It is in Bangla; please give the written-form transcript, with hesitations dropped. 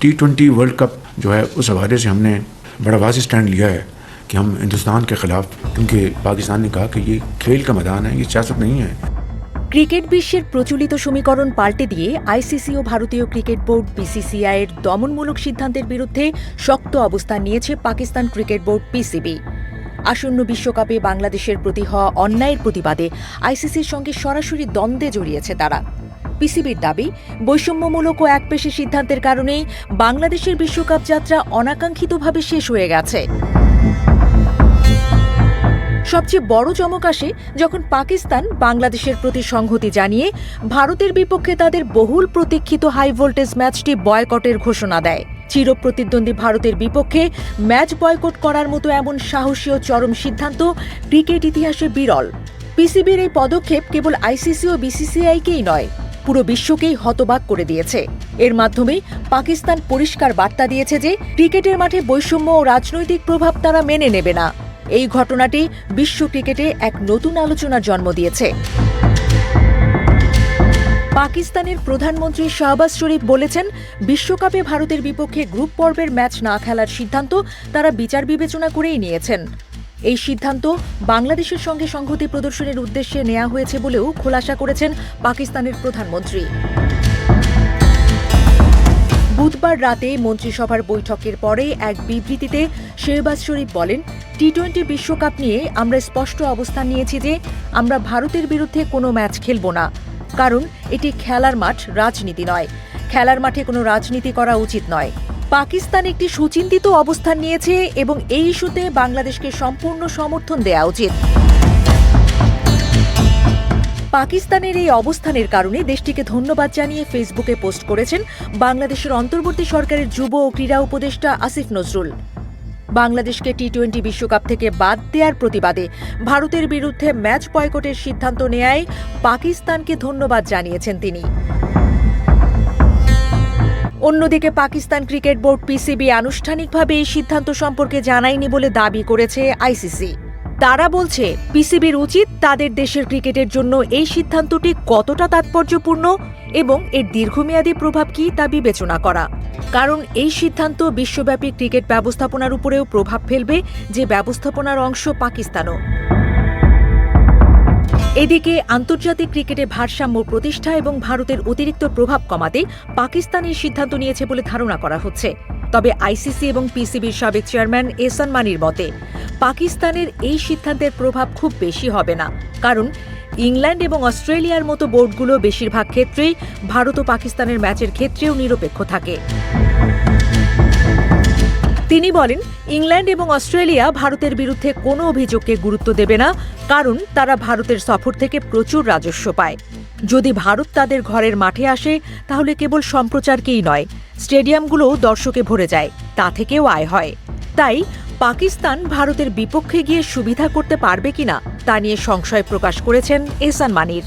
T20 वर्ल्ड कप जो है उस हवाले से हमने बड़ा वाज़ेह स्टैंड लिया है कि हम हिंदुस्तान के ख़िलाफ़, क्योंकि पाकिस्तान ने कहा कि ये खेल का मैदान है, ये सियासत नहीं है। ক্রিকেট বিশ্বের প্রচলিত সমীকরণ পাল্টে দিয়ে আইসিসি ও ভারতীয় ক্রিকেট বোর্ড বিসিসিআই এর দমনমূলক সিদ্ধান্তের বিরুদ্ধে শক্ত অবস্থান নিয়েছে পাকিস্তান ক্রিকেট বোর্ড পিসিবি। আসন্ন বিশ্বকাপে বাংলাদেশের প্রতি হওয়া অন্যায়ের প্রতিবাদে আইসিসির সঙ্গে সরাসরি দ্বন্দ্বে জড়িয়েছে তারা। পিসিবির দাবি, বৈষম্যমূলক ও একপেশে সিদ্ধান্তের কারণেই বাংলাদেশের বিশ্বকাপ যাত্রা অনাকাঙ্ক্ষিতভাবে শেষ হয়ে গেছে। সবচেয়ে বড় চমক আসে যখন পাকিস্তান বাংলাদেশের প্রতি সংহতি জানিয়ে ভারতের বিপক্ষে তাদের বহুল প্রতীক্ষিত হাই ভোল্টেজ ম্যাচটি বয়কটের ঘোষণা দেয়। চিরপ্রতিদ্বন্দ্বী ভারতের বিপক্ষে ম্যাচ বয়কট করার মতো এমন সাহসী ও চরম সিদ্ধান্ত ক্রিকেট ইতিহাসে বিরল। পিসিবির এই পদক্ষেপ কেবল আইসিসি ও বিসিসিআইকেই নয়, পুরো বিশ্বকেই হতবাক করে দিয়েছে। এর মাধ্যমে পাকিস্তান পরিষ্কার বার্তা দিয়েছে যে ক্রিকেটের মাঠে বৈষম্য ও রাজনৈতিক প্রভাব তারা মেনে নেবে না। এই ঘটনাটি বিশ্ব ক্রিকেটে এক নতুন আলোচনার জন্ম দিয়েছে। পাকিস্তানের প্রধানমন্ত্রী শাহবাজ শরীফ বলেছেন, বিশ্বকাপে ভারতের বিপক্ষে গ্রুপ পর্বের ম্যাচ না খেলার সিদ্ধান্ত তারা বিচার বিবেচনা করেই নিয়েছেন। এই সিদ্ধান্ত বাংলাদেশের সঙ্গে সংহতি প্রদর্শনের উদ্দেশ্যে নেওয়া হয়েছে বলেও খোলাসা করেছেন পাকিস্তানের প্রধানমন্ত্রী। বুধবার রাতে মন্ত্রিসভার বৈঠকের পরে এক বিবৃতিতে শাহবাজ শরীফ বলেন, টি-20 বিশ্বকাপ নিয়ে আমরা স্পষ্ট অবস্থান নিয়েছি যে আমরা ভারতের বিরুদ্ধে কোনো ম্যাচ খেলব না, কারণ এটি খেলার মাঠ, রাজনীতি নয়। খেলার মাঠে কোনো রাজনীতি করা উচিত নয়। পাকিস্তান একটি সুচিন্তিত অবস্থান নিয়েছে এবং এই ইস্যুতে বাংলাদেশকে সম্পূর্ণ সমর্থন দেওয়া উচিত। পাকিস্তানের এই অবস্থানের কারণে দেশটিকে ধন্যবাদ জানিয়ে ফেসবুকে পোস্ট করেছেন বাংলাদেশের অন্তর্বর্তী সরকারের যুব ও ক্রীড়া উপদেষ্টা আসিফ নজরুল। বাংলাদেশকে টি-20 বিশ্বকাপ থেকে বাদ দেওয়ার প্রতিবাদে ভারতের বিরুদ্ধে ম্যাচ বয়কটের সিদ্ধান্ত নেয়ায় পাকিস্তানকে ধন্যবাদ জানিয়েছেন তিনি। অন্যদিকে পাকিস্তান ক্রিকেট বোর্ড পিসিবি আনুষ্ঠানিকভাবে এই সিদ্ধান্ত সম্পর্কে জানায়নি বলে দাবি করেছে আইসিসি। তারা বলছে, পিসিবির উচিত তাদের দেশের ক্রিকেটের জন্য এই সিদ্ধান্তটি কতটা তাৎপর্যপূর্ণ এবং এর দীর্ঘমেয়াদী প্রভাব কি তা বিবেচনা করা, কারণ এই সিদ্ধান্ত বিশ্বব্যাপী ক্রিকেট ব্যবস্থাপনার উপরেও প্রভাব ফেলবে, যে ব্যবস্থাপনার অংশ পাকিস্তানও। এদিকে আন্তর্জাতিক ক্রিকেটে ভারসাম্য প্রতিষ্ঠা এবং ভারতের অতিরিক্ত প্রভাব কমাতে পাকিস্তান এই সিদ্ধান্ত নিয়েছে বলে ধারণা করা হচ্ছে। তবে আইসিসি এবং পিসিবির সাবেক চেয়ারম্যান এহসান মানির মতে, পাকিস্তানের এই সিদ্ধান্তের প্রভাব খুব বেশি হবে না, কারণ ইংল্যান্ড এবং অস্ট্রেলিয়ার মতো বোর্ডগুলো বেশিরভাগ ক্ষেত্রেই ভারত ও পাকিস্তানের ম্যাচের ক্ষেত্রেও নিরপেক্ষ থাকে। তিনি বলেন, ইংল্যান্ড এবং অস্ট্রেলিয়া ভারতের বিরুদ্ধে কোনো অভিযোগকে গুরুত্ব দেবে না, কারণ তারা ভারতের সফর থেকে প্রচুর রাজস্ব পায়। যদি ভারত তাদের ঘরের মাঠে আসে তাহলে কেবল সম্প্রচারকেই নয়, স্টেডিয়ামগুলোও দর্শকে ভরে যায়, তা থেকেও আয় হয়। তাই পাকিস্তান ভারতের বিপক্ষে গিয়ে সুবিধা করতে পারবে কিনা তা নিয়ে সংশয় প্রকাশ করেছেন এহসান মানির।